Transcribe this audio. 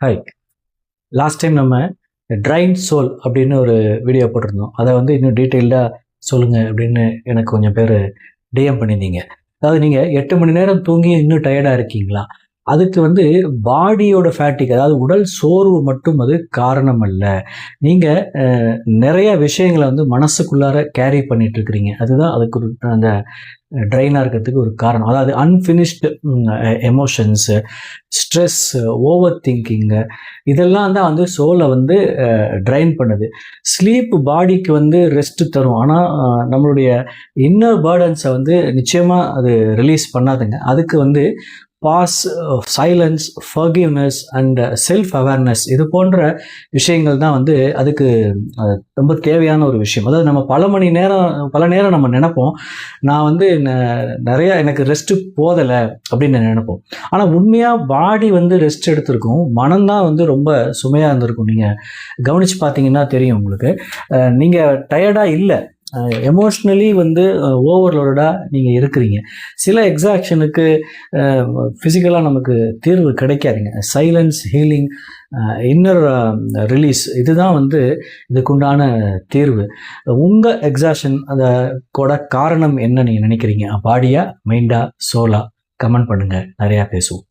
Hi. Last time நம்ம drain soul அப்படின்னு ஒரு வீடியோ போட்டிருந்தோம். அதை வந்து இன்னும் டீட்டெயில்டாக சொல்லுங்கள் அப்படின்னு எனக்கு கொஞ்சம் பேர் டிஎம் பண்ணியிருந்தீங்க. அதாவது நீங்கள் 8 மணி நேரம் தூங்கி இன்னும் டயர்டாக இருக்கீங்களா? அதுக்கு வந்து பாடியோட ஃபேட்டிக், அதாவது உடல் சோர்வு மட்டும் அது காரணம் அல்ல. நீங்கள் நிறைய விஷயங்களை வந்து மனசுக்குள்ளார கேரி பண்ணிட்டு இருக்கிறீங்க. அதுதான் அதுக்கு ஒரு அந்த ட்ரைனாக இருக்கிறதுக்கு ஒரு காரணம். அதாவது unfinished emotions, stress, over thinking, இதெல்லாம் தான் வந்து சோலை வந்து ட்ரைன் பண்ணுது. ஸ்லீப் பாடிக்கு வந்து ரெஸ்ட் தரும். ஆனால் நம்மளுடைய இன்னர் பேர்டன்ஸை வந்து நிச்சயமாக அது ரிலீஸ் பண்ணாதுங்க. அதுக்கு வந்து pause, silence, forgiveness and self awareness, இது போன்ற விஷயங்கள் தான் வந்து அதுக்கு ரொம்ப தேவையான ஒரு விஷயம். அதாவது நம்ம பல நேரம் நம்ம நினைப்போம், நான் வந்து நிறையா எனக்கு ரெஸ்ட்டு போதலை அப்படின்னு நினைப்போம். ஆனால் உண்மையாக பாடி வந்து ரெஸ்ட் எடுத்திருக்கும், மனம்தான் வந்து ரொம்ப சுமையாக இருந்திருக்கும். நீங்கள் கவனித்து பார்த்தீங்கன்னா தெரியும் உங்களுக்கு. நீங்கள் டயர்டாக இல்லை, எமோஷ்னலி வந்து ஓவர்லோடாக நீங்கள் இருக்கிறீங்க. சில எக்ஸாக்ஷனுக்கு ஃபிசிக்கலாக நமக்கு தீர்வு கிடைக்காதுங்க. சைலன்ஸ், ஹீலிங், இன்னர் ரிலீஸ், இதுதான் வந்து இதுக்குண்டான தீர்வு. உங்கள் எக்ஸாக்ஷன் அதோட காரணம் என்ன நீங்கள் நினைக்கிறீங்க? பாடியா, மைண்டா, சோலா? கமெண்ட் பண்ணுங்கள், நிறையா பேசுவோம்.